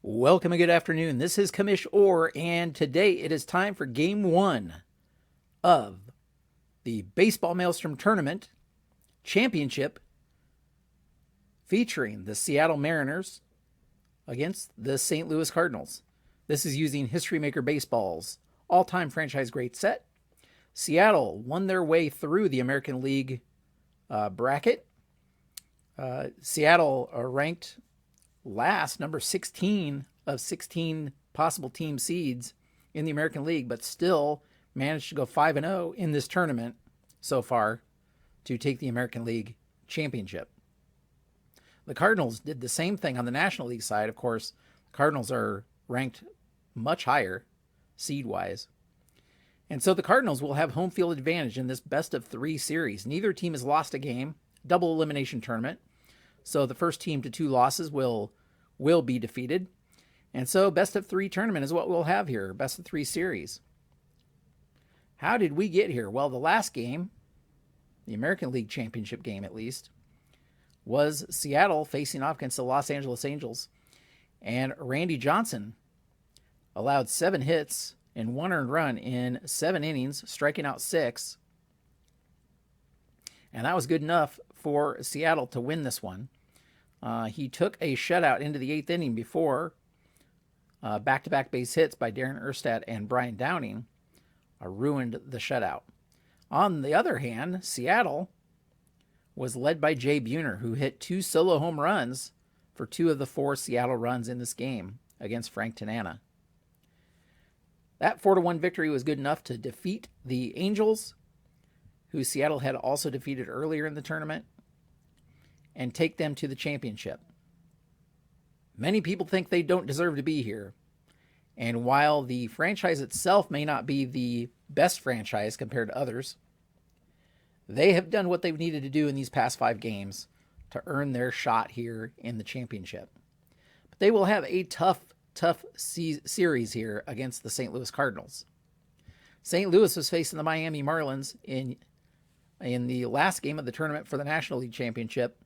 Welcome and good afternoon. This is Commish Orr, and today it is time for Game 1 of the Baseball Maelstrom Tournament Championship featuring the Seattle Mariners against the St. Louis Cardinals. This is using History Maker Baseball's all-time franchise great set. Seattle won their way through the American League bracket. Seattle are ranked last, number 16 of 16 possible team seeds in the American League, but still managed to go 5-0 in this tournament so far to take the American League championship. The Cardinals did the same thing on the National League side. Of course, Cardinals are ranked much higher seed-wise. And so the Cardinals will have home field advantage in this best-of-3 series. Neither team has lost a game, double elimination tournament. So the first team to 2 losses will be defeated. And so best-of-3 tournament is what we'll have here, best-of-3 series. How did we get here? Well, the last game, the American League Championship game at least, was Seattle facing off against the Los Angeles Angels. And Randy Johnson allowed 7 hits and 1 earned run in 7 innings, striking out 6. And that was good enough for Seattle to win this one. He took a shutout into the 8th inning before back-to-back base hits by Darren Erstad and Brian Downing ruined the shutout. On the other hand, Seattle was led by Jay Buhner, who hit 2 solo home runs for 2 of the 4 Seattle runs in this game against Frank Tanana. That 4-1 victory was good enough to defeat the Angels, who Seattle had also defeated earlier in the tournament, and take them to the championship. Many people think they don't deserve to be here. And while the franchise itself may not be the best franchise compared to others, they have done what they've needed to do in these past 5 games to earn their shot here in the championship. But they will have a tough series here against the St. Louis Cardinals. St. Louis was facing the Miami Marlins in the last game of the tournament for the National League Championship.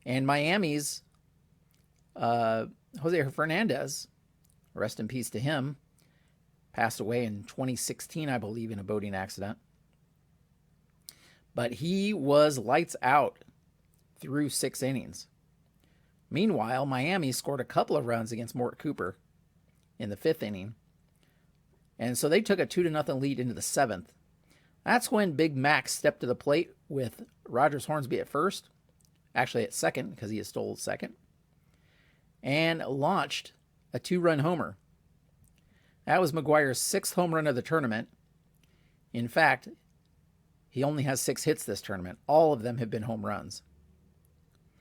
And Miami's Jose Hernandez, rest in peace to him, passed away in 2016, I believe, in a boating accident. But he was lights out through 6 innings. Meanwhile, Miami scored a couple of runs against Mort Cooper in the 5th inning. And so they took a 2-0 lead into the 7th. That's when Big Mac stepped to the plate with Rogers Hornsby at first, actually at second because he had stole second, and launched a 2-run homer. That was McGuire's 6th home run of the tournament. In fact, he only has 6 hits this tournament. All of them have been home runs.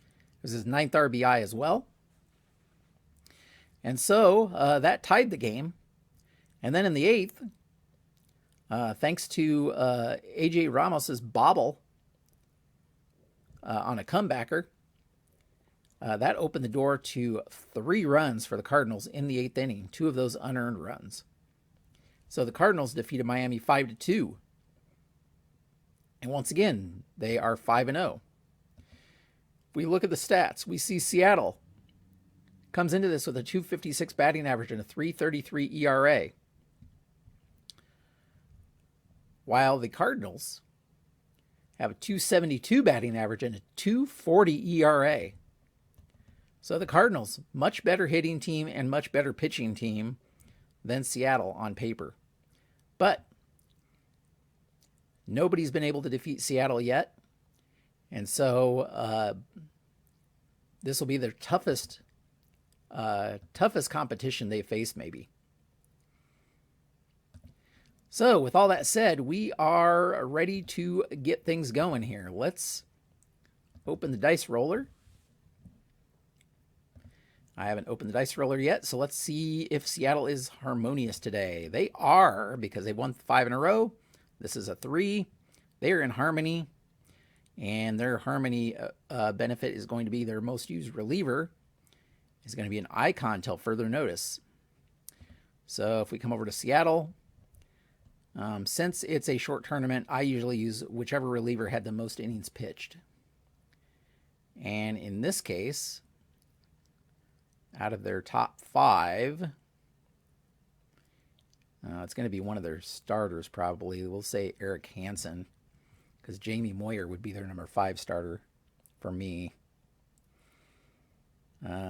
It was his 9th RBI as well. And so that tied the game. And then in the 8th, thanks to A.J. Ramos's bobble on a comebacker, that opened the door to 3 runs for the Cardinals in the 8th inning, 2 of those unearned runs. So the Cardinals defeated Miami 5-2. And once again, they are 5-0. If we look at the stats, we see Seattle comes into this with a .256 batting average and a .333 ERA. While the Cardinals have a .272 batting average and a .240 ERA. So the Cardinals, much better hitting team and much better pitching team than Seattle on paper. But nobody's been able to defeat Seattle yet. And so this will be their toughest competition they've faced maybe. So with all that said, we are ready to get things going here. Let's open the dice roller. I haven't opened the dice roller yet, so let's see if Seattle is harmonious today. They are, because they've won 5 in a row. This is a 3. They are in harmony, and their harmony benefit is going to be their most used reliever is going to be an icon till further notice. So if we come over to Seattle, since it's a short tournament, I usually use whichever reliever had the most innings pitched. And in this case, out of their top 5. It's going to be one of their starters probably. We'll say Eric Hansen, because Jamie Moyer would be their number 5 starter for me.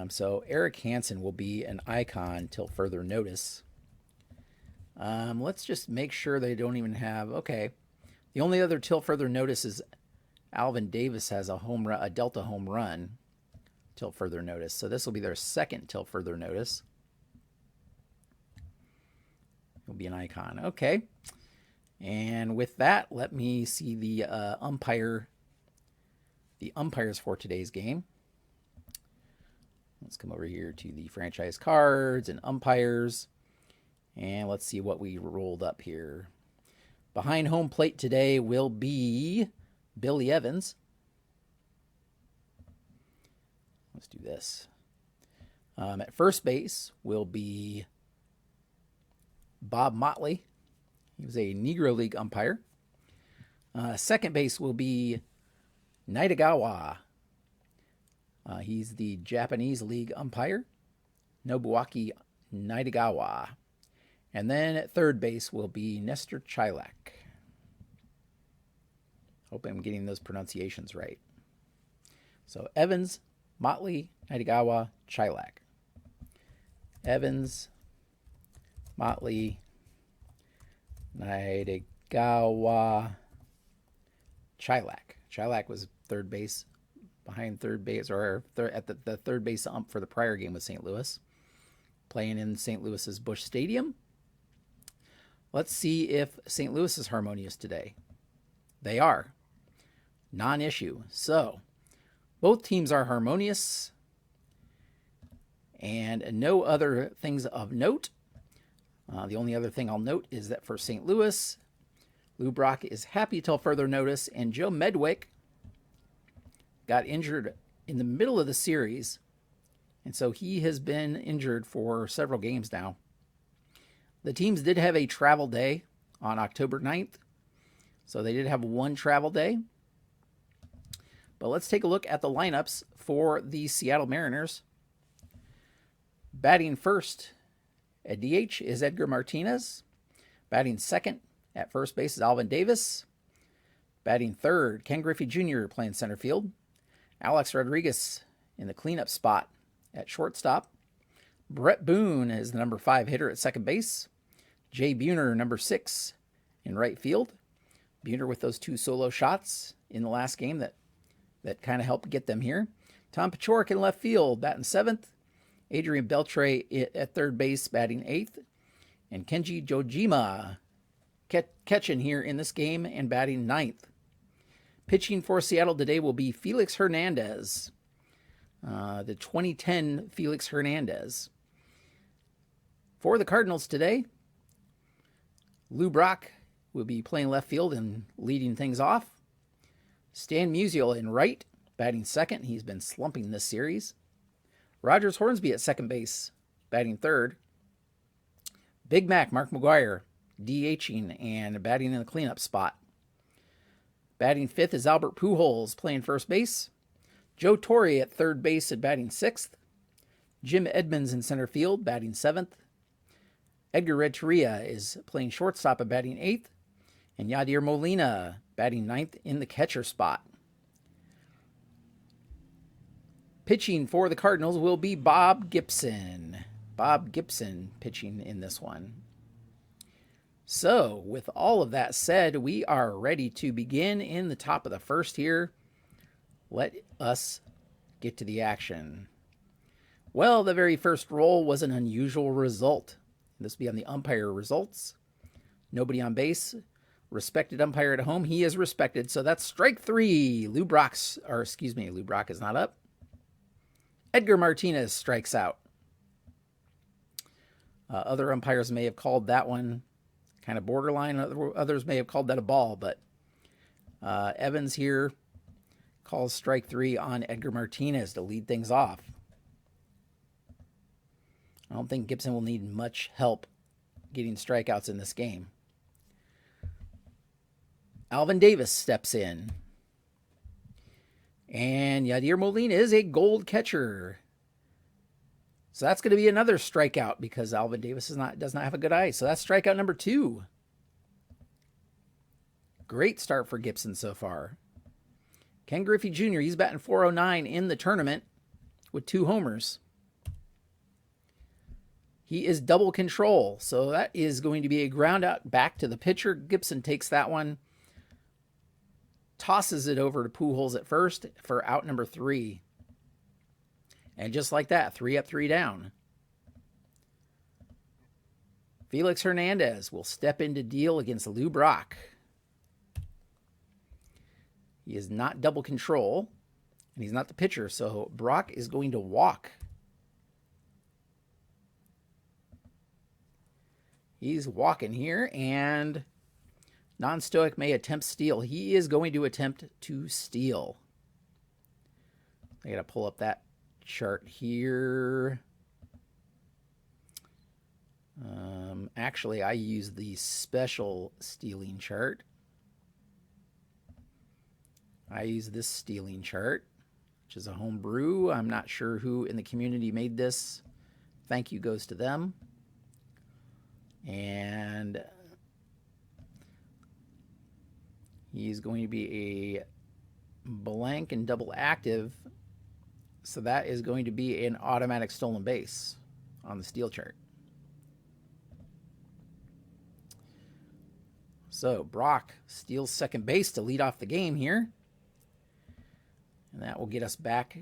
So Eric Hansen will be an icon till further notice. Let's just make sure they don't even have... Okay. The only other till further notice is Alvin Davis has a Delta home run till further notice. So this will be their second till further notice. He'll be an icon. Okay. And with that, let me see the umpires for today's game. Let's come over here to the franchise cards and umpires. And let's see what we rolled up here. Behind home plate today will be Billy Evans. Let's do this. At first base will be Bob Motley. He was a Negro League umpire. Second base will be Naitagawa. He's the Japanese League umpire, Nobuaki Naitagawa. And then at third base will be Nestor Chilak. Hope I'm getting those pronunciations right. So Evans, Motley, Naitagawa, Chilak. Evans, Motley, Naitagawa, Chilak. Chilak was third base, behind third base, or at the third base ump for the prior game with St. Louis, playing in St. Louis's Busch Stadium. Let's see if St. Louis is harmonious today. They are. Non-issue. So, both teams are harmonious. And no other things of note. The only other thing I'll note is that for St. Louis, Lou Brock is happy till further notice, and Joe Medwick got injured in the middle of the series, and so he has been injured for several games now. The teams did have a travel day on October 9th, so they did have one travel day. But let's take a look at the lineups for the Seattle Mariners. Batting first at DH is Edgar Martinez. Batting second at first base is Alvin Davis. Batting third, Ken Griffey Jr. playing center field. Alex Rodriguez in the cleanup spot at shortstop. Brett Boone is the number 5 hitter at second base. Jay Buhner, number 6 in right field. Buhner with those 2 solo shots in the last game that kind of helped get them here. Tom Paciorek in left field, batting 7th. Adrian Beltre at third base, batting 8th. And Kenji Jojima catching here in this game and batting 9th. Pitching for Seattle today will be Felix Hernandez. The 2010 Felix Hernandez. For the Cardinals today, Lou Brock will be playing left field and leading things off. Stan Musial in right, batting second. He's been slumping this series. Rogers Hornsby at second base, batting third. Big Mac, Mark McGuire, DHing and batting in the cleanup spot. Batting fifth is Albert Pujols playing first base. Joe Torre at third base at batting 6th. Jim Edmonds in center field, batting 7th. Edgar Renteria is playing shortstop at batting 8th. And Yadier Molina batting 9th in the catcher spot. Pitching for the Cardinals will be Bob Gibson. Bob Gibson pitching in this one. So, with all of that said, we are ready to begin in the top of the first here. Let us get to the action. Well, the very first roll was an unusual result. This will be on the umpire results. Nobody on base. Respected umpire at home. He is respected. So that's strike 3. Lou Brock is not up. Edgar Martinez strikes out. Other umpires may have called that one kind of borderline. Others may have called that a ball, but Evans here calls strike 3 on Edgar Martinez to lead things off. I don't think Gibson will need much help getting strikeouts in this game. Alvin Davis steps in. And Yadier Molina is a gold catcher. So that's going to be another strikeout because Alvin Davis does not have a good eye. So that's strikeout number 2. Great start for Gibson so far. Ken Griffey Jr., he's batting .409 in the tournament with 2 homers. He is double control, so that is going to be a ground out back to the pitcher. Gibson takes that one, tosses it over to Pujols at first for out number 3. And just like that, 3 up, 3 down. Felix Hernandez will step in to deal against Lou Brock. He is not double control, and he's not the pitcher, so Brock is going to walk. He's walking here, and Non-Stoic may attempt steal. He is going to attempt to steal. I got to pull up that chart here. Actually, I use the special stealing chart. I use this stealing chart, which is a home brew. I'm not sure who in the community made this. Thank you goes to them. And he's going to be a blank and double active. So that is going to be an automatic stolen base on the steal chart. So Brock steals second base to lead off the game here. And that will get us back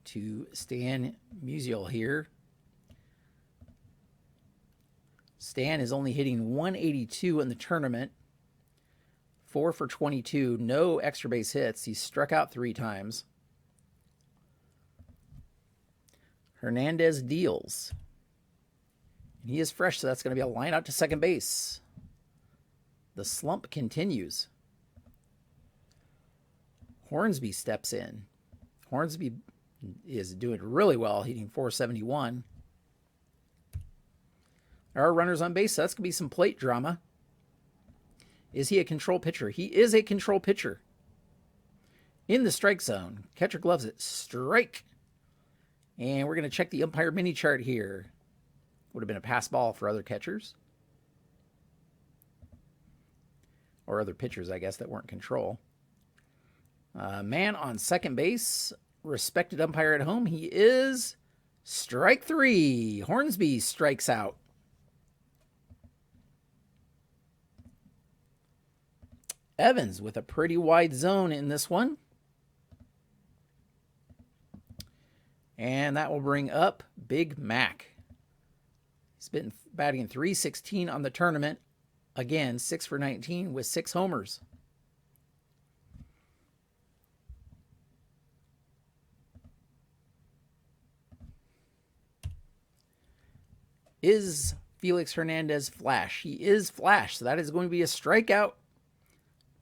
to Stan Musial here. Stan is only hitting .182 in the tournament. 4 for 22. No extra base hits. He's struck out 3 times. Hernandez deals. And he is fresh, so that's going to be a line out to second base. The slump continues. Hornsby steps in. Hornsby is doing really well, hitting .471. There are runners on base, so that's going to be some plate drama. Is he a control pitcher? He is a control pitcher. In the strike zone. Catcher gloves it. Strike. And we're going to check the umpire mini chart here. Would have been a pass ball for other catchers. Or other pitchers, I guess, that weren't control. Man on second base, respected umpire at home. He is strike 3. Hornsby strikes out. Evans with a pretty wide zone in this one. And that will bring up Big Mac. He's been batting .316 on the tournament. Again, 6 for 19 with 6 homers. Is Felix Hernandez flash? He is flash, so that is going to be a strikeout.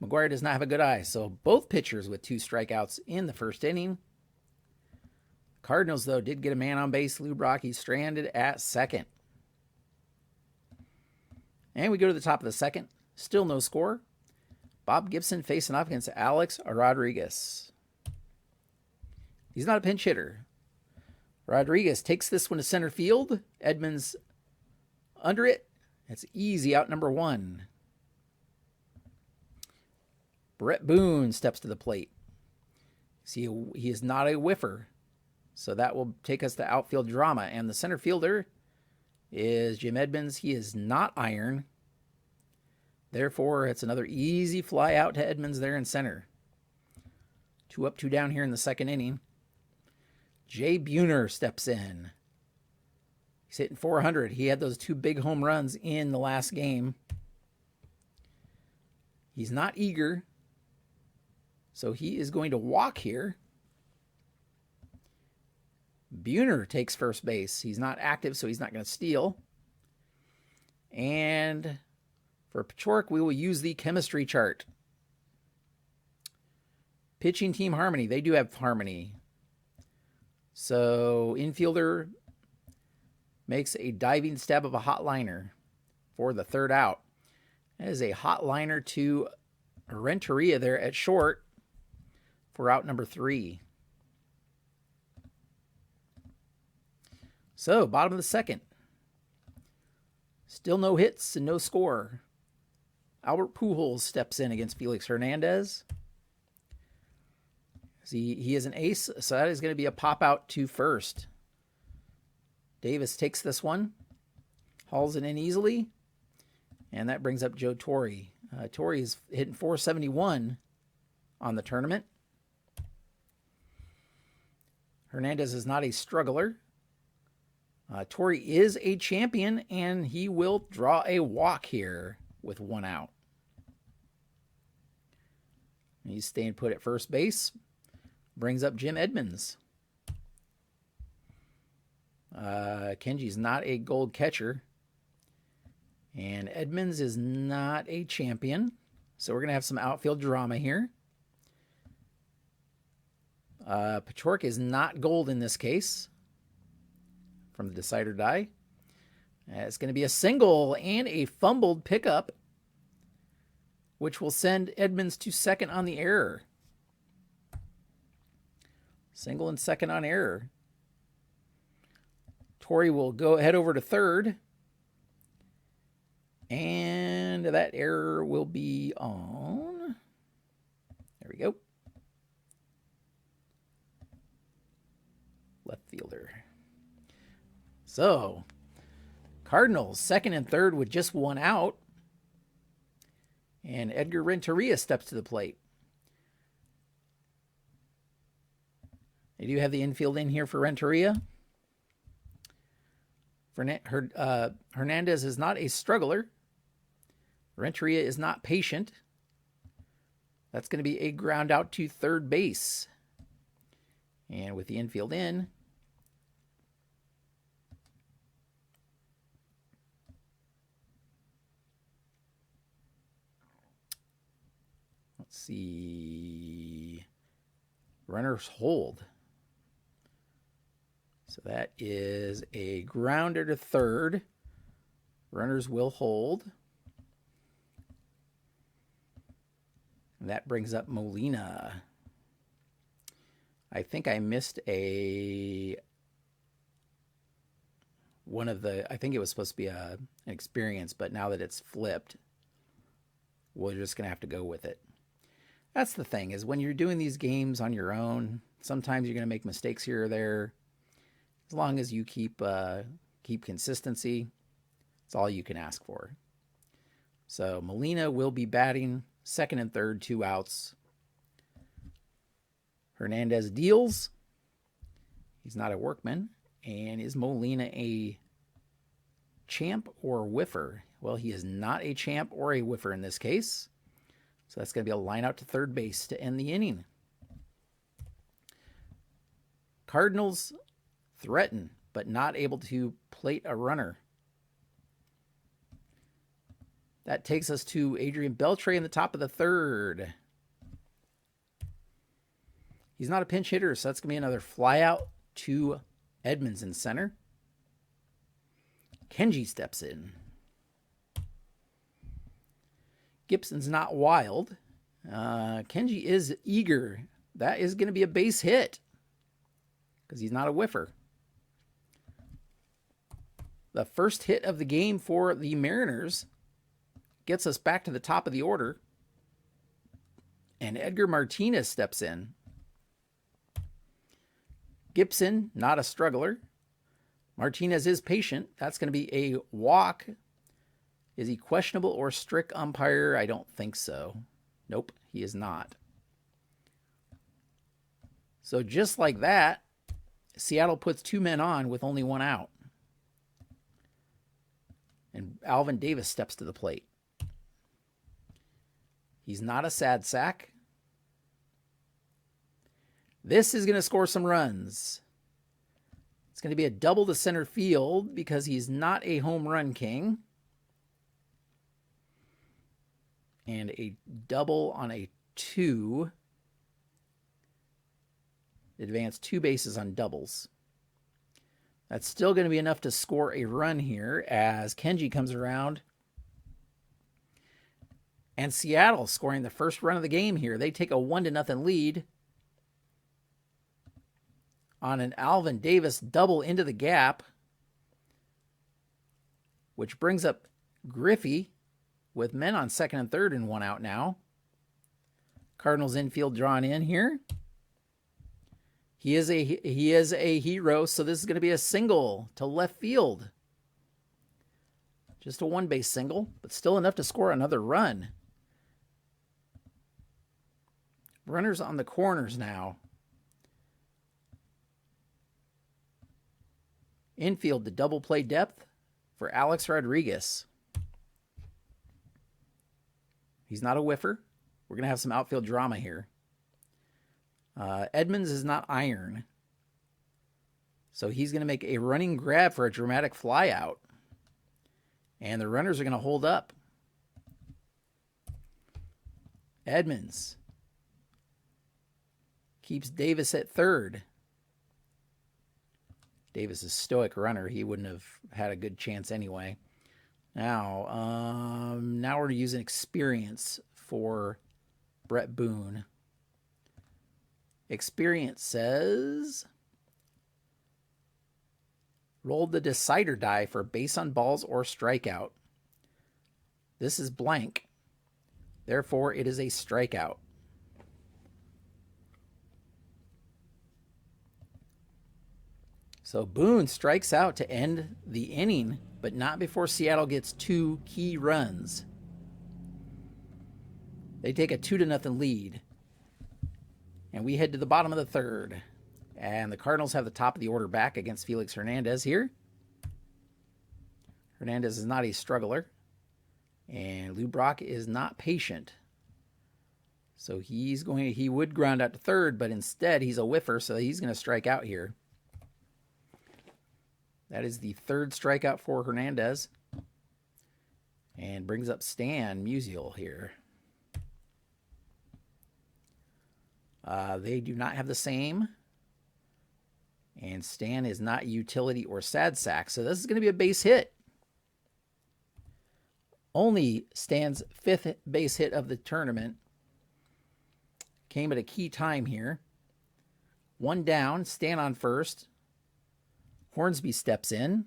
McGuire does not have a good eye, so both pitchers with 2 strikeouts in the first inning. Cardinals, though, did get a man on base. Lou Brock, he's stranded at second. And we go to the top of the second. Still no score. Bob Gibson facing off against Alex Rodriguez. He's not a pinch hitter. Rodriguez takes this one to center field. Edmonds under it. It's easy, out number 1. Brett Boone steps to the plate. See, he is not a whiffer. So that will take us to outfield drama. And the center fielder is Jim Edmonds. He is not iron. Therefore, it's another easy fly out to Edmonds there in center. 2 up, 2 down here in the second inning. Jay Buhner steps in. He's hitting .400. He had those 2 big home runs in the last game. He's not eager. So he is going to walk here. Buhner takes first base. He's not active, so he's not going to steal. And for Pachork, we will use the chemistry chart. Pitching team harmony. They do have harmony. So infielder makes a diving stab of a hot liner for the third out. That is a hot liner to Renteria there at short for out number 3. So, bottom of the second. Still no hits and no score. Albert Pujols steps in against Felix Hernandez. He is an ace, so that is going to be a pop out to first. Davis takes this one, hauls it in easily, and that brings up Joe Torre. Torre is hitting .471 on the tournament. Hernandez is not a struggler. Torre is a champion, and he will draw a walk here with 1 out. He's staying put at first base. Brings up Jim Edmonds. Kenji's not a gold catcher. And Edmonds is not a champion. So we're going to have some outfield drama here. Pachork is not gold in this case. From the Decider die. It's going to be a single and a fumbled pickup, which will send Edmonds to second on the error. Single and second on error. Torre will head over to third. And that error will be on. There we go. Left fielder. So, Cardinals second and third with just 1 out. And Edgar Renteria steps to the plate. They do have the infield in here for Renteria. Hernandez is not a struggler. Renteria is not patient. That's going to be a ground out to third base. And with the infield in, let's see, runners hold. So that is a grounder to third. Runners will hold. And that brings up Molina. I think I missed I think it was supposed to be an experience, but now that it's flipped, we're just going to have to go with it. That's the thing, is when you're doing these games on your own, sometimes you're going to make mistakes here or there. As long as you keep consistency, that's all you can ask for. So Molina will be batting second and third, 2 outs. Hernandez deals. He's not a workman. And is Molina a champ or whiffer? Well, he is not a champ or a whiffer in this case. So that's going to be a line out to third base to end the inning. Cardinals threaten, but not able to plate a runner. That takes us to Adrian Beltre in the top of the third. He's not a pinch hitter, so that's going to be another fly out to Edmonds in center. Kenji steps in. Gibson's not wild. Kenji is eager. That is going to be a base hit because he's not a whiffer. The first hit of the game for the Mariners gets us back to the top of the order. And Edgar Martinez steps in. Gibson, not a struggler. Martinez is patient. That's going to be a walk. Is he questionable or strict umpire? I don't think so. Nope, he is not. So just like that, Seattle puts 2 men on with only 1 out. And Alvin Davis steps to the plate. He's not a sad sack. This is going to score some runs. It's going to be a double to center field because he's not a home run king. And a double on a 2. Advance 2 bases on doubles. That's still going to be enough to score a run here as Kenji comes around. And Seattle scoring the first run of the game here. They take a 1-0 lead on an Alvin Davis double into the gap. which brings up Griffey with men on second and third and 1 out now. Cardinals infield drawn in here. He is a hero, so this is going to be a single to left field. Just a one-base single, but still enough to score another run. Runners on the corners now. Infield to double play depth for Alex Rodriguez. He's not a whiffer. We're going to have some outfield drama here. Edmonds is not iron. So he's going to make a running grab for a dramatic fly out. And the runners are going to hold up. Edmonds keeps Davis at third. Davis is a stoic runner. He wouldn't have had a good chance anyway. Now we're using experience for Brett Boone. Experience says, roll the decider die for base on balls or strikeout. This is blank. Therefore, it is a strikeout. So Boone strikes out to end the inning, but not before Seattle gets 2 key runs. They take a 2-0 lead. And we head to the bottom of the third. And the Cardinals have the top of the order back against Felix Hernandez here. Hernandez is not a struggler. And Lou Brock is not patient. So he would ground out to third, but instead he's a whiffer, so he's going to strike out here. That is the third strikeout for Hernandez. And brings up Stan Musial here. They do not have the same. And Stan is not utility or sad sack. So this is going to be a base hit. Only Stan's 5th base hit of the tournament. Came at a key time here. 1 down, Stan on first. Hornsby steps in.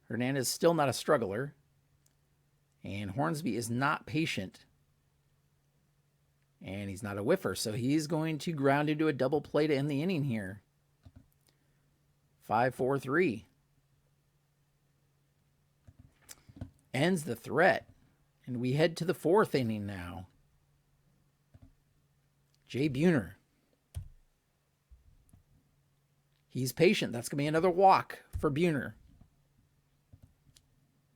Hernandez still not a struggler. And Hornsby is not patient. And he's not a whiffer, so he's going to ground into a double play to end the inning here. 5-4-3. Ends the threat. And we head to the 4th inning now. Jay Buhner. He's patient. That's going to be another walk for Buhner.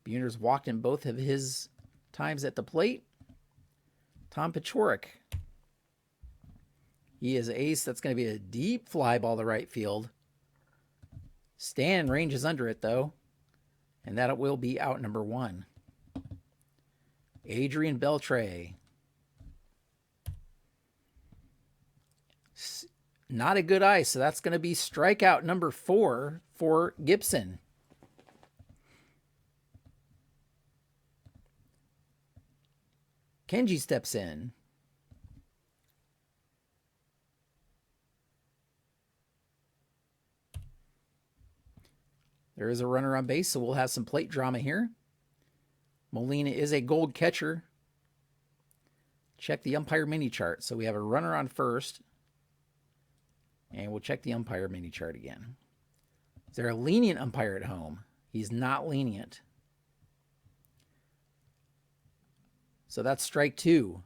Buhner's walked in both of his times at the plate. Tom Paciorek. He is ace. That's going to be a deep fly ball to right field. Stan ranges under it, though. And that will be out number 1. Adrian Beltre. Not a good eye, so that's going to be strikeout number 4 for Gibson. Kenji steps in. There is a runner on base, so we'll have some plate drama here. Molina is a gold catcher. Check the umpire mini chart. So we have a runner on first. And we'll check the umpire mini chart again. Is there a lenient umpire at home? He's not lenient. So that's strike 2.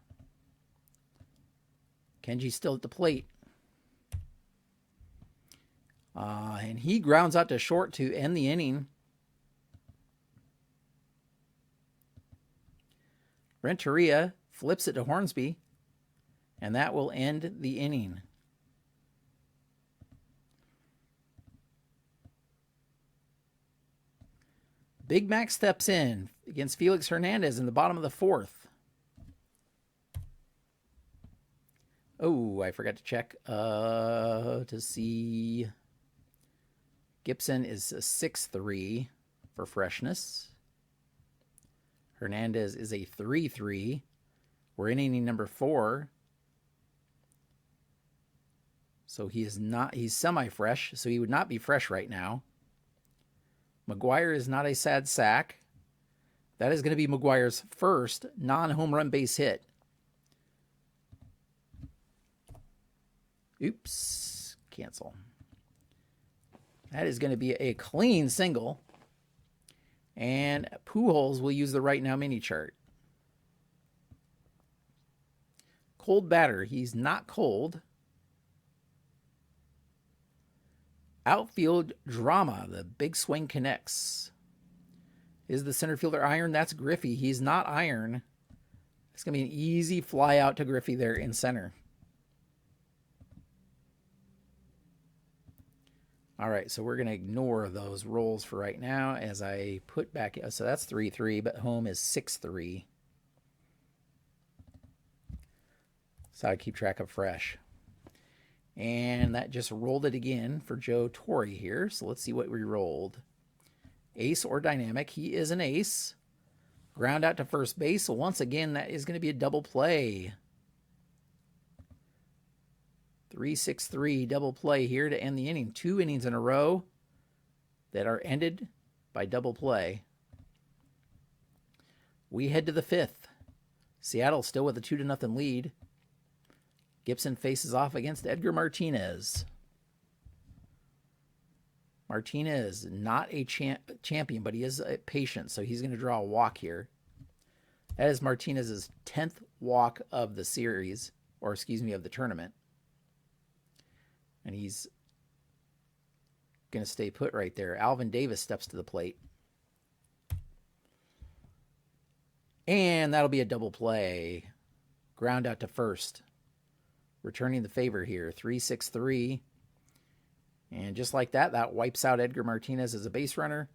Kenji's still at the plate. And he grounds out to short to end the inning. Renteria flips it to Hornsby. And that will end the inning. Big Mac steps in against Felix Hernandez in the bottom of the 4th. Oh, I forgot to check to see. Gibson is a 6-3 for freshness. Hernandez is a 3-3. We're in inning number 4. So he's semi-fresh, so he would not be fresh right now. McGuire is not a sad sack. That is going to be McGuire's first non-home run base hit. Oops, cancel. That is going to be a clean single. And Pujols will use the Right Now mini chart. Cold batter. He's not cold. Outfield drama. The big swing connects. Is the center fielder iron? That's Griffey. He's not iron. It's going to be an easy fly out to Griffey there in center. All right, so we're going to ignore those rolls for right now as I put back. So that's 3-3, but home is 6-3. So I keep track of fresh. And that just rolled it again for Joe Torre here. So let's see what we rolled. Ace or dynamic. He is an ace. Ground out to first base. So once again, that is going to be a double play. 3-6-3 double play here to end the inning. 2 innings in a row that are ended by double play. We head to the 5th. Seattle still with a 2-0 lead. Gibson faces off against Edgar Martinez. Martinez, not a champion, but he is a patient, so he's going to draw a walk here. That is Martinez's 10th walk of the series, or excuse me, of the tournament. And he's going to stay put right there. Alvin Davis steps to the plate. And that'll be a double play. Ground out to first. Returning the favor here. 3-6-3. And just like that, that wipes out Edgar Martinez as a base runner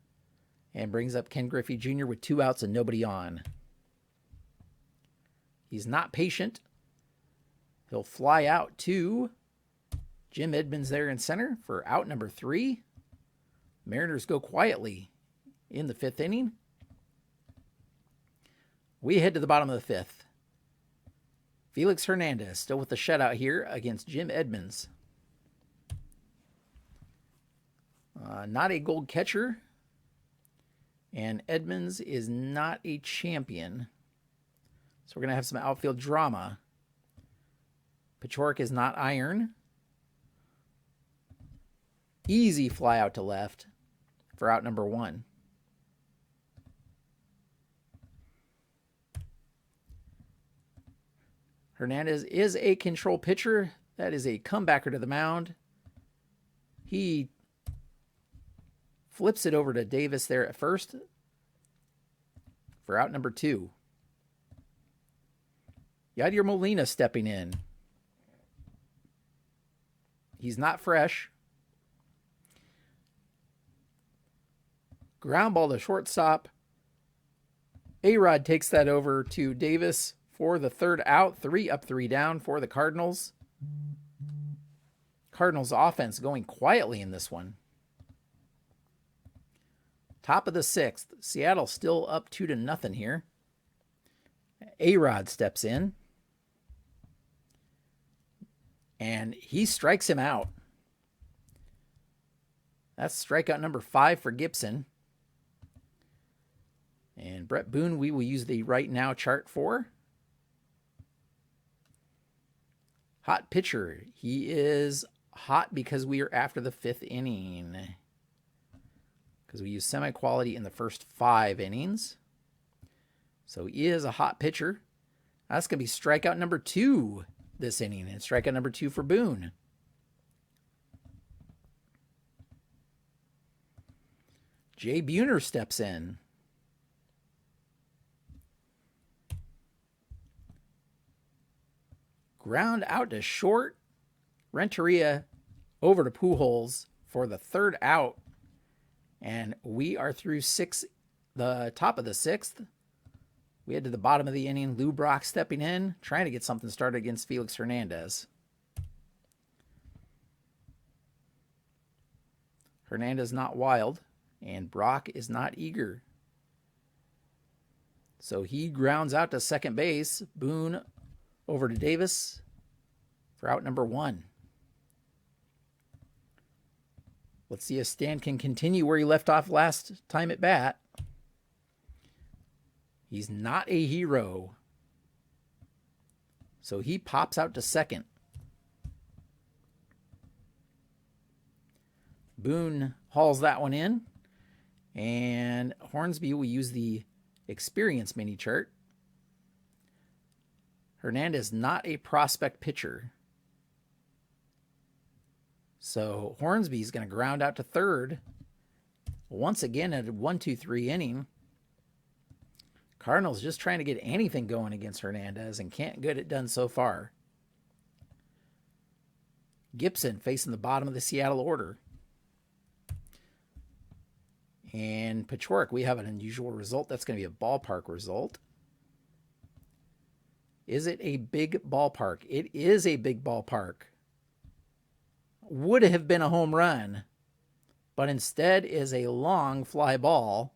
and brings up Ken Griffey Jr. with 2 outs and nobody on. He's not patient. He'll fly out to Jim Edmonds there in center for out number 3. Mariners go quietly in the 5th inning. We head to the bottom of the 5th. Felix Hernandez still with the shutout here against Jim Edmonds. Not a gold catcher. And Edmonds is not a champion. So we're going to have some outfield drama. Pachorik is not iron. Easy fly out to left for out number 1. Hernandez is a control pitcher. That is a comebacker to the mound. He flips it over to Davis there at first for out number 2. Yadier Molina stepping in. He's not fresh. Ground ball to shortstop. A-Rod takes that over to Davis for the 3rd out. 3 up, 3 down for the Cardinals. Cardinals offense going quietly in this one. Top of the 6th. Seattle still up 2-0 here. A-Rod steps in. And he strikes him out. That's strikeout number 5 for Gibson. And Brett Boone, we will use the right now chart for. Hot pitcher. He is hot because we are after the 5th inning. Because we use semi-quality in the first 5 innings. So he is a hot pitcher. That's going to be strikeout number 2 this inning. And strikeout number 2 for Boone. Jay Buhner steps in. Ground out to short. Renteria over to Pujols for the 3rd out. And we are through the top of the 6th. We head to the bottom of the inning. Lou Brock stepping in, trying to get something started against Felix Hernandez. Hernandez not wild, and Brock is not eager. So he grounds out to second base. Boone over to Davis for out number 1. Let's see if Stan can continue where he left off last time at bat. He's not a hero. So he pops out to second. Boone hauls that one in. And Hornsby will use the experience mini chart. Hernandez, not a prospect pitcher. So Hornsby's going to ground out to third. Once again at a 1-2-3 inning. Cardinals just trying to get anything going against Hernandez and can't get it done so far. Gibson facing the bottom of the Seattle order. And Pachorik, we have an unusual result. That's going to be a ballpark result. Is it a big ballpark? It is a big ballpark. Would have been a home run, but instead is a long fly ball.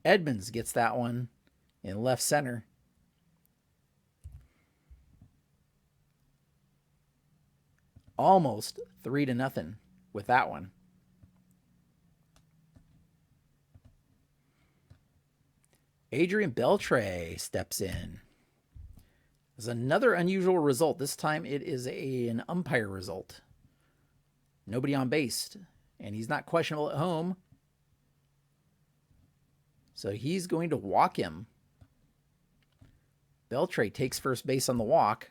Edmonds gets that one in left center. Almost 3-0 with that one. Adrian Beltre steps in. There's another unusual result. This time it is an umpire result. Nobody on base, and he's not questionable at home. So he's going to walk him. Beltre takes first base on the walk.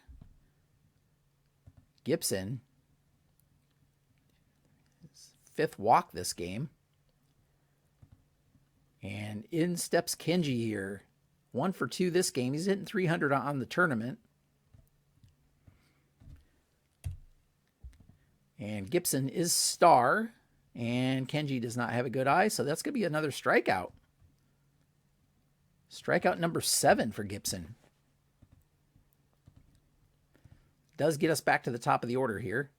Gibson, his fifth walk this game. And in steps Kenji here. 1 for 2 this game. He's hitting 300 on the tournament. And Gibson is star. And Kenji does not have a good eye, so that's going to be another strikeout. Strikeout number 7 for Gibson. Does get us back to the top of the order here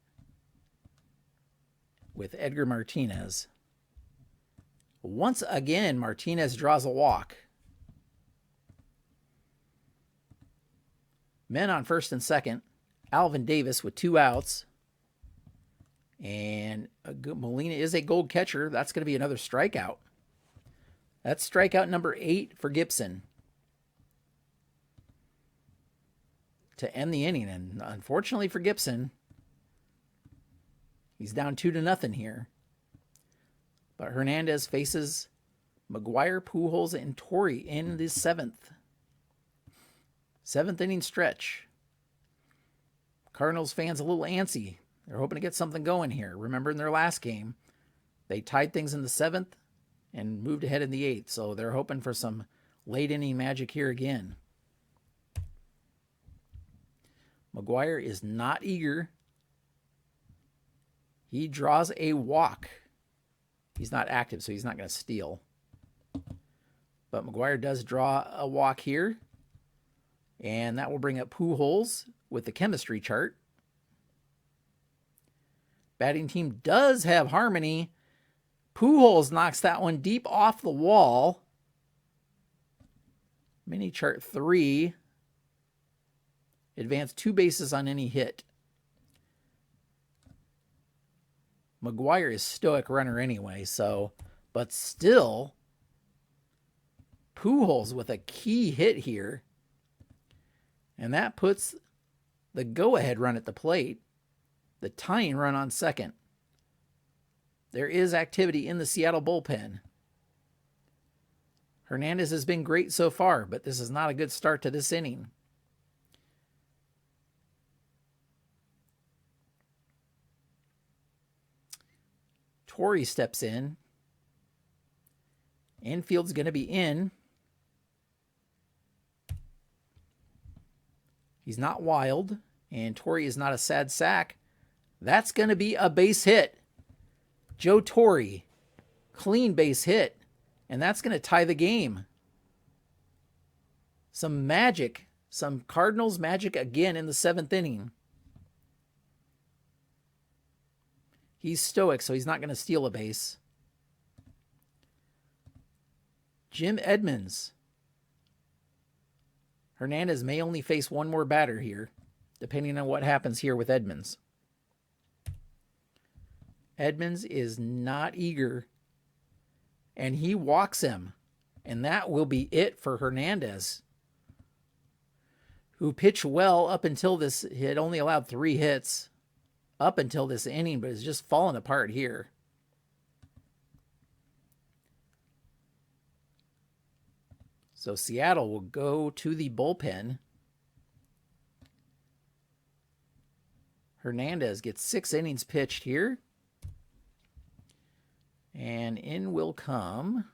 with Edgar Martinez. Once again, Martinez draws a walk. Men on first and second. Alvin Davis with 2 outs. And Molina is a gold catcher. That's going to be another strikeout. That's strikeout number 8 for Gibson to end the inning. And unfortunately for Gibson, he's down 2-0 here. But Hernandez faces McGuire, Pujols, and Torrey in the 7th. 7th inning stretch. Cardinals fans a little antsy. They're hoping to get something going here. Remember in their last game, they tied things in the 7th and moved ahead in the 8th. So they're hoping for some late inning magic here again. McGuire is not eager. He draws a walk. He's not active, so he's not going to steal. But McGuire does draw a walk here. And that will bring up Pujols with the chemistry chart. Batting team does have harmony. Pujols knocks that one deep off the wall. Mini chart 3. Advance 2 bases on any hit. McGuire is stoic runner anyway, but still, Pujols with a key hit here. And that puts the go-ahead run at the plate, the tying run on second. There is activity in the Seattle bullpen. Hernandez has been great so far, but this is not a good start to this inning. Torrey steps in. Infield's going to be in. He's not wild, and Torrey is not a sad sack. That's going to be a base hit. Joe Torrey, clean base hit, and that's going to tie the game. Some magic, some Cardinals magic again in the 7th inning. He's stoic, so he's not going to steal a base. Jim Edmonds. Hernandez may only face one more batter here, depending on what happens here with Edmonds. Edmonds is not eager, and he walks him. And that will be it for Hernandez, who pitched well up until this. He had only allowed 3 hits up until this inning, but is just falling apart here. So Seattle will go to the bullpen. Hernandez gets 6 innings pitched here. And in will come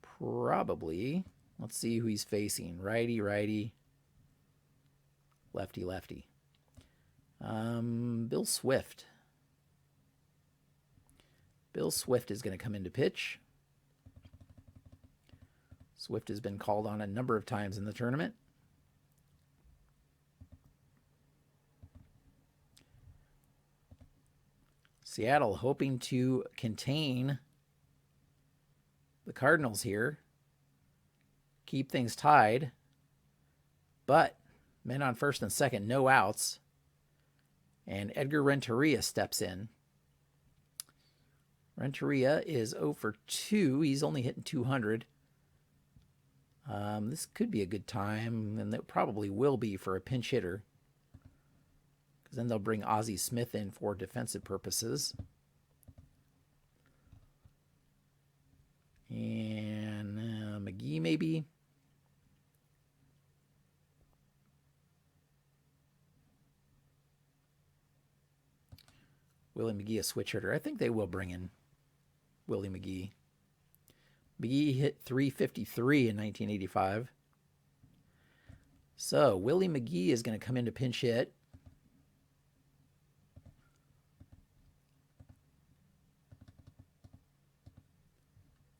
probably, let's see who he's facing. Righty, righty, lefty, lefty. Bill Swift. Bill Swift is going to come in to pitch. Swift has been called on a number of times in the tournament. Seattle hoping to contain the Cardinals here, keep things tied, but men on first and second, no outs, and Edgar Renteria steps in. Renteria is 0 for 2. He's only hitting 200. This could be a good time, and it probably will be for a pinch hitter, because then they'll bring Ozzie Smith in for defensive purposes. And McGee maybe. Willie McGee, a switch hitter. I think they will bring in Willie McGee. McGee hit 353 in 1985. So Willie McGee is going to come in to pinch hit.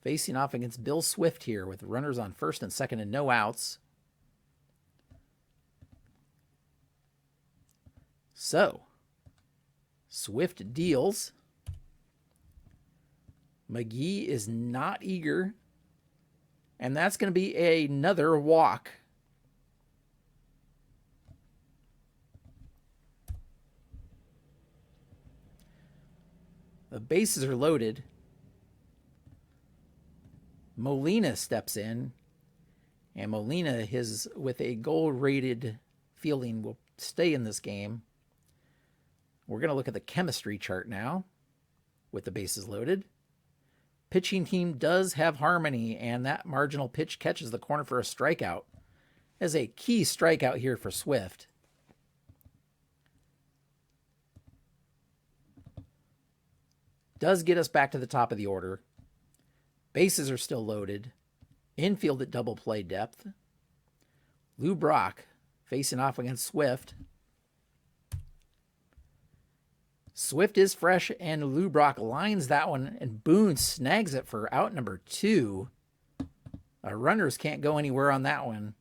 Facing off against Bill Swift here with runners on first and second and no outs. So, Swift deals. McGee is not eager. And that's going to be another walk. The bases are loaded. Molina steps in, and Molina, with a goal-rated fielding, will stay in this game. We're going to look at the chemistry chart now with the bases loaded. Pitching team does have harmony, and that marginal pitch catches the corner for a strikeout. As a key strikeout here for Swift. Does get us back to the top of the order. Bases are still loaded. Infield at double play depth. Lou Brock facing off against Swift. Swift is fresh, and Lou Brock lines that one, and Boone snags it for out number 2. Our runners can't go anywhere on that one.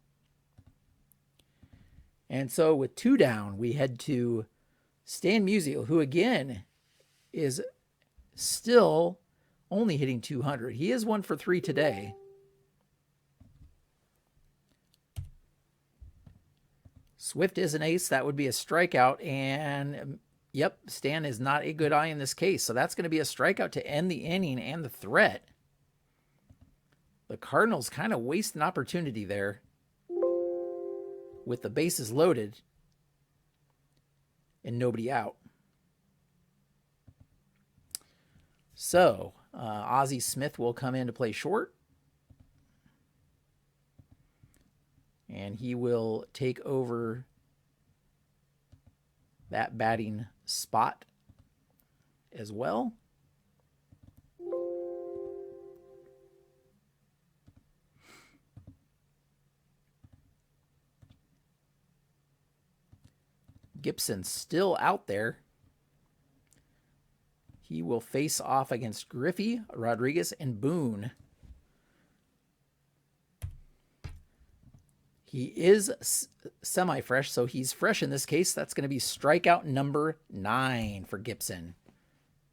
And so with 2 down, we head to Stan Musial, who again is still only hitting 200. He is 1 for 3 today. Swift is an ace. That would be a strikeout. And, yep, Stan is not a good eye in this case. So that's going to be a strikeout to end the inning and the threat. The Cardinals kind of waste an opportunity there with the bases loaded and nobody out. So, Ozzie Smith will come in to play short. And he will take over that batting spot as well. Gibson still out there. He will face off against Griffey, Rodriguez, and Boone. He is semi-fresh, so he's fresh in this case. That's going to be strikeout number 9 for Gibson.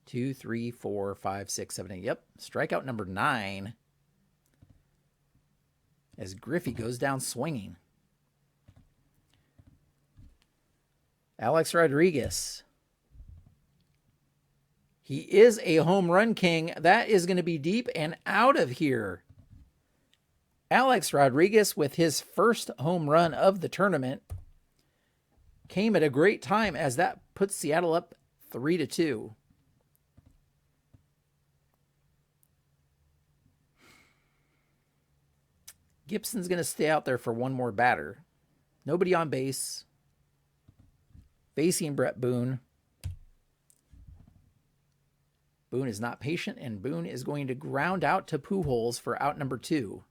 2, 3, 4, 5, 6, 7, 8. Yep, strikeout number 9. As Griffey goes down swinging. Alex Rodriguez. He is a home run king. That is going to be deep and out of here. Alex Rodriguez with his first home run of the tournament came at a great time as that puts Seattle up 3-2. Gibson's going to stay out there for one more batter. Nobody on base. Facing Brett Boone. Boone is not patient, and Boone is going to ground out to Pujols for out number 2.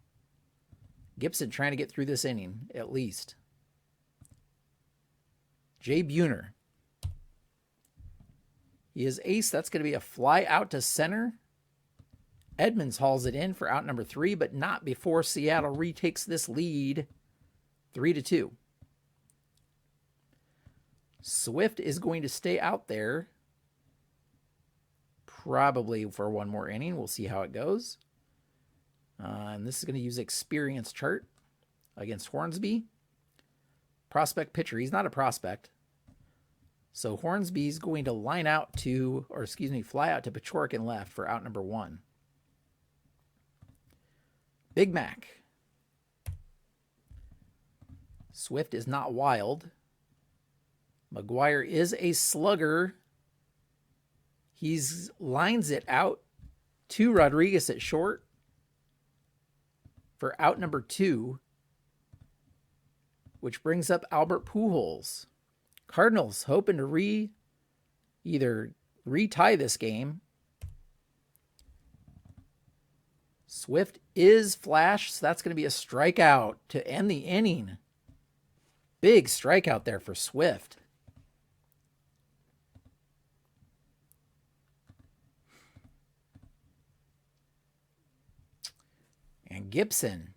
Gibson trying to get through this inning, at least. Jay Buhner. He is ace. That's going to be a fly out to center. Edmonds hauls it in for out number 3, but not before Seattle retakes this lead 3-2. Swift is going to stay out there probably for one more inning. We'll see how it goes. And this is going to use experience chart against Hornsby. Prospect pitcher. He's not a prospect. So Hornsby's going to line out to, or excuse me, fly out to Pachorik in left for out number 1. Big Mac. Swift is not wild. McGuire is a slugger. He lines it out to Rodriguez at short for out number 2, which brings up Albert Pujols. Cardinals hoping to either retie this game. Swift is flash, so that's going to be a strikeout to end the inning. Big strikeout there for Swift. And Gibson,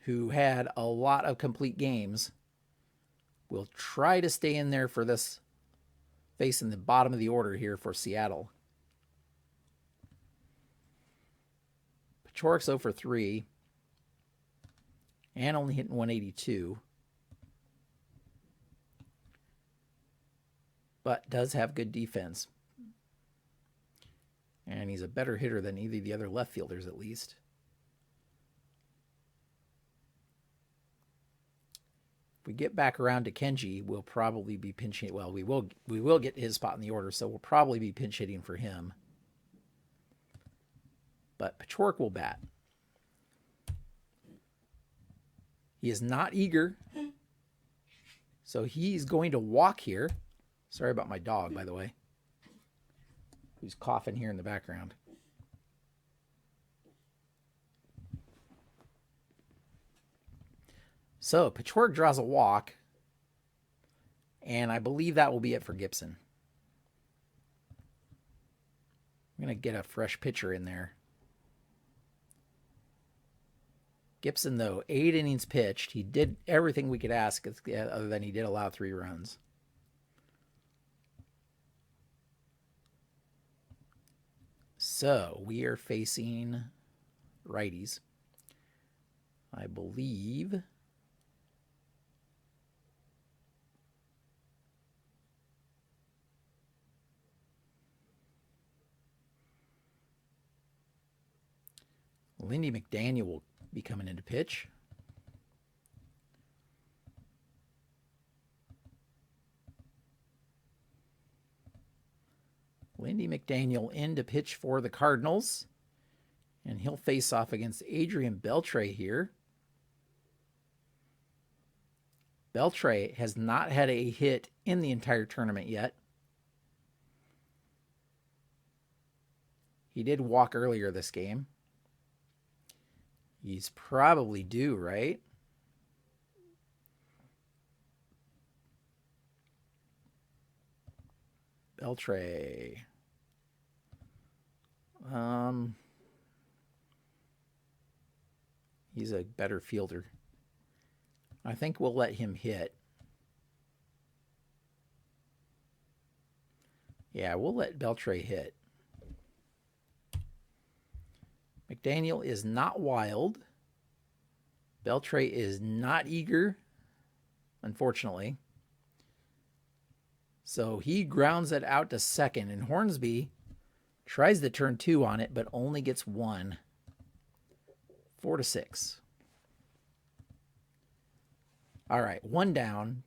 who had a lot of complete games, will try to stay in there for this, facing the bottom of the order here for Seattle. Pachorik's 0 for 3 and only hitting 182, but does have good defense. And he's a better hitter than either of the other left fielders, at least. If we get back around to Kenji, we'll probably be pinch hitting. Well, we will get his spot in the order, so we'll probably be pinch hitting for him. But Pachorik will bat. He is not eager, so he's going to walk here. Sorry about my dog, by the way, who's coughing here in the background. So Pachorik draws a walk, and I believe that will be it for Gibson. I'm going to get a fresh pitcher in there. Gibson, though, 8 innings pitched. He did everything we could ask, other than he did allow 3 runs. So we are facing righties. I believe Lindy McDaniel will be coming into pitch. Lindy McDaniel in to pitch for the Cardinals. And he'll face off against Adrian Beltre here. Beltre has not had a hit in the entire tournament yet. He did walk earlier this game. He's probably due, right? Beltre. He's a better fielder. I think we'll let him hit. Yeah, we'll let Beltre hit. McDaniel is not wild. Beltre is not eager, unfortunately. So he grounds it out to second, and Hornsby tries to turn 2 on it, but only gets 1. 4-6. All right, 1 down.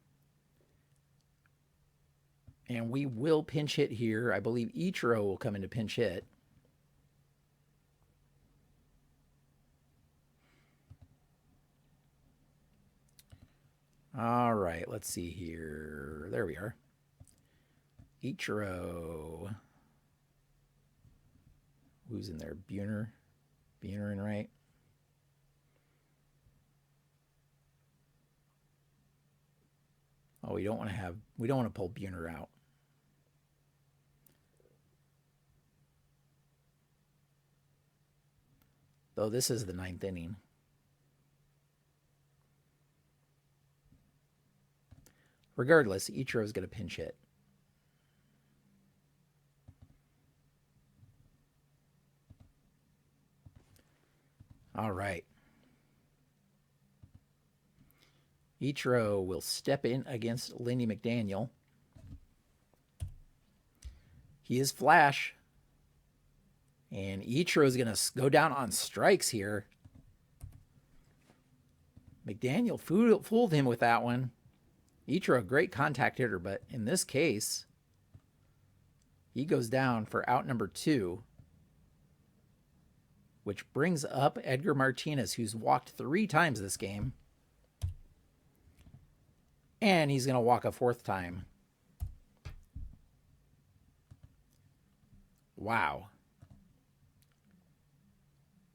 And we will pinch hit here. I believe Ichiro will come into pinch hit. All right, let's see here. There we are. Ichiro. Who's in there? Buhner. Buhner in right. Oh, we don't want to pull Buhner out. Though this is the 9th inning. Regardless, Ichiro's going to pinch hit. All right. Ichiro will step in against Lindy McDaniel. He is flash. And Ichiro is going to go down on strikes here. McDaniel fooled him with that one. Ichiro, a great contact hitter, but in this case, he goes down for out number 2, which brings up Edgar Martinez, who's walked 3 times this game. And he's going to walk a 4th time. Wow.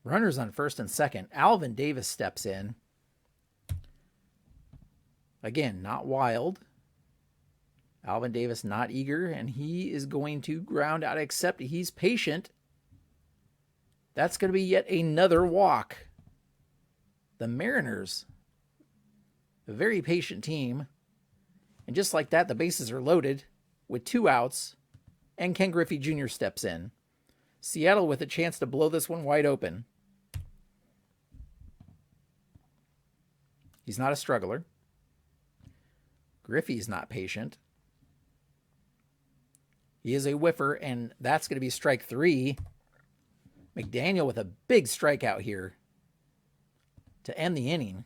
Runners on first and second. Alvin Davis steps in. Again, not wild. Alvin Davis not eager, and he is going to ground out, except he's patient. That's going to be yet another walk. The Mariners, a very patient team. And just like that, the bases are loaded with 2 outs, and Ken Griffey Jr. steps in. Seattle with a chance to blow this one wide open. He's not a struggler. Griffey's not patient. He is a whiffer, and that's going to be strike 3. McDaniel with a big strikeout here to end the inning.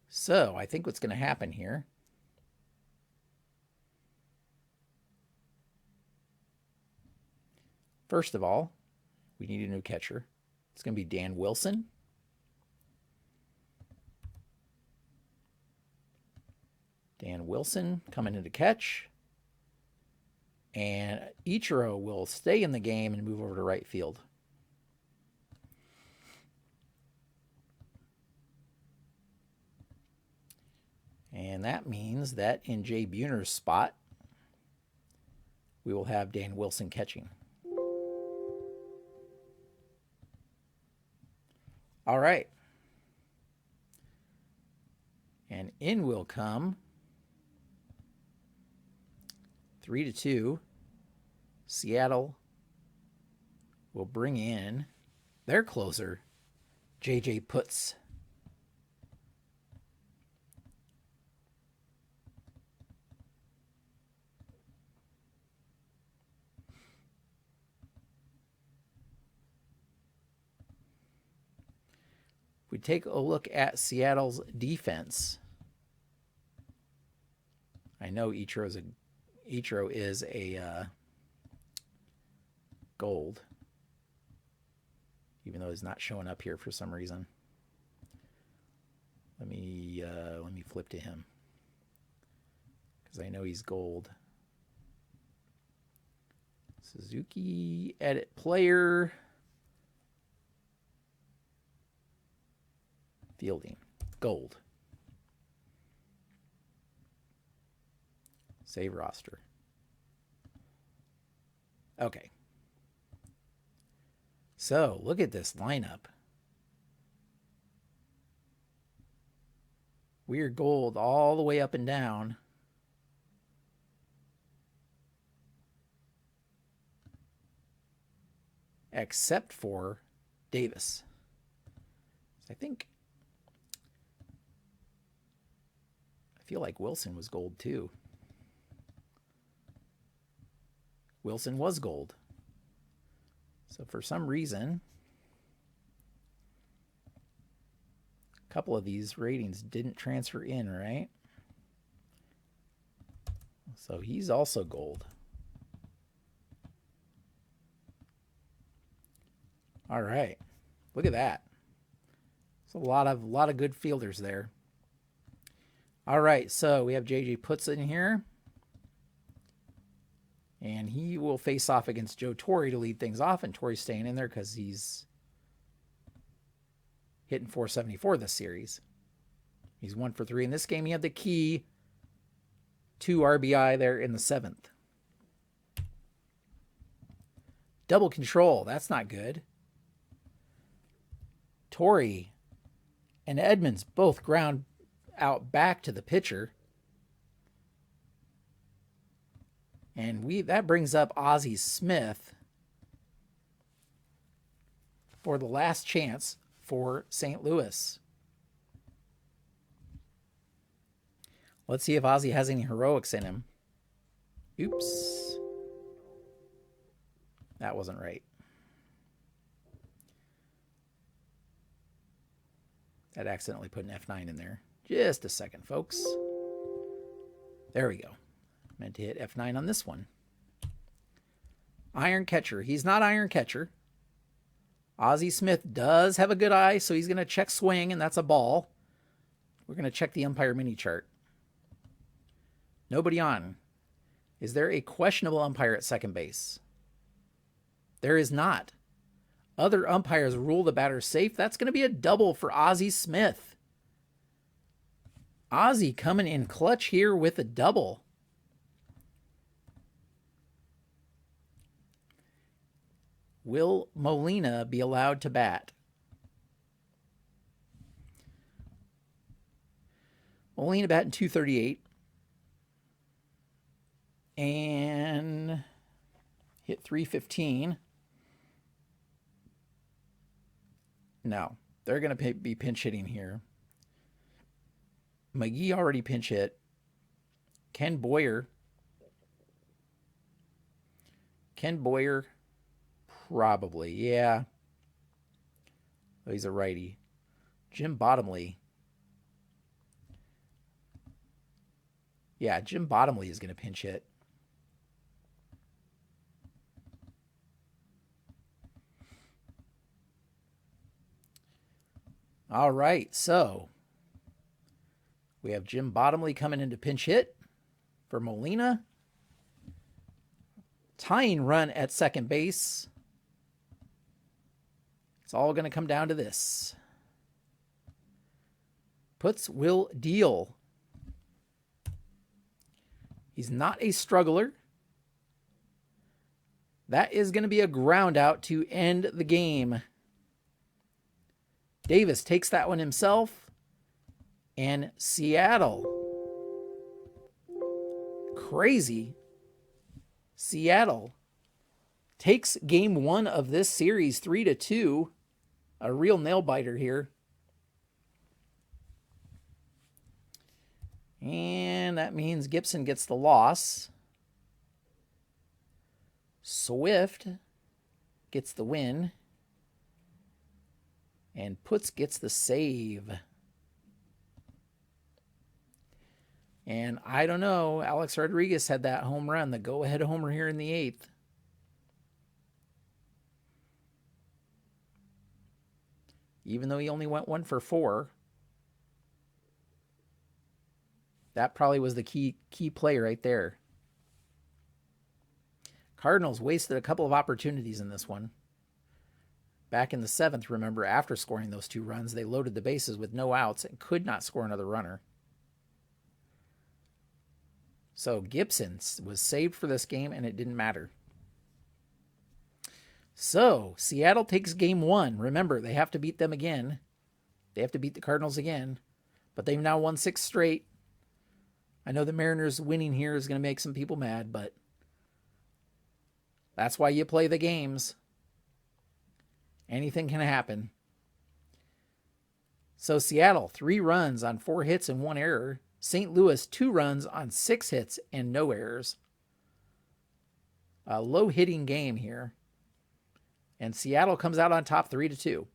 So I think what's going to happen here, first of all, we need a new catcher. It's going to be Dan Wilson. Dan Wilson coming in to catch. And Ichiro will stay in the game and move over to right field. And that means that in Jay Buhner's spot, we will have Dan Wilson catching. All right. And in will come 3-2. Seattle will bring in their closer, J.J. Putz. We take a look at Seattle's defense. I know Ichiro is a gold, even though he's not showing up here for some reason. Let me flip to him because I know he's gold. Suzuki, edit player. Fielding, gold. Save roster. Okay. So, look at this lineup. Weird gold all the way up and down. Except for Davis. I feel like Wilson was gold too. Wilson was gold. So for some reason, a couple of these ratings didn't transfer in, right? So he's also gold. All right. Look at that. It's a lot of good fielders there. All right, so we have JJ Puts in here. And he will face off against Joe Torre to lead things off. And Torre's staying in there because he's hitting .474 this series. He's 1 for 3 in this game. He had the key 2 RBI there in the 7th. Double control. That's not good. Torre and Edmonds both ground out back to the pitcher. And that brings up Ozzie Smith for the last chance for St. Louis. Let's see if Ozzie has any heroics in him. Oops. That wasn't right. That accidentally put an F9 in there. Just a second, folks. There we go. Meant to hit F9 on this one. Iron catcher. He's not iron catcher. Ozzie Smith does have a good eye, so he's going to check swing, and that's a ball. We're going to check the umpire mini chart. Nobody on. Is there a questionable umpire at second base? There is not. Other umpires rule the batter safe. That's going to be a double for Ozzie Smith. Ozzie coming in clutch here with a double. Will Molina be allowed to bat? Molina batting .238. And hit .315. No, they're going to be pinch hitting here. McGee already pinch hit. Ken Boyer. Probably, yeah. Oh, he's a righty. Jim Bottomley. Yeah, Jim Bottomley is going to pinch hit. All right, so we have Jim Bottomley coming into pinch hit for Molina. Tying run at second base. It's all going to come down to this. Puts will deal. He's not a struggler. That is going to be a ground out to end the game. Davis takes that one himself. And Seattle. Crazy. Seattle takes game 1 of this series 3-2. A real nail biter here. And that means Gibson gets the loss. Swift gets the win. And Puts gets the save. And I don't know, Alex Rodriguez had that home run, the go-ahead homer here in the 8th. Even though he only went 1 for 4. That probably was the key play right there. Cardinals wasted a couple of opportunities in this one. Back in the 7th, remember, after scoring those 2 runs, they loaded the bases with no outs and could not score another runner. So Gibson was saved for this game, and it didn't matter. So Seattle takes game 1. Remember, they have to beat them again. They have to beat the Cardinals again. But they've now won 6 straight. I know the Mariners winning here is going to make some people mad, but that's why you play the games. Anything can happen. So Seattle, 3 runs on 4 hits and 1 error. St. Louis, 2 runs on 6 hits and no errors. A low-hitting game here. And Seattle comes out on top 3-2.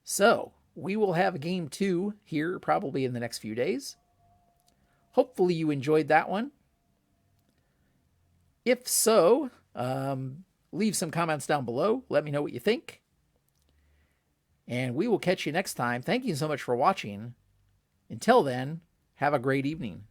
So we will have game 2 here probably in the next few days. Hopefully you enjoyed that one. If so, leave some comments down below. Let me know what you think. And we will catch you next time. Thank you so much for watching. Until then, have a great evening.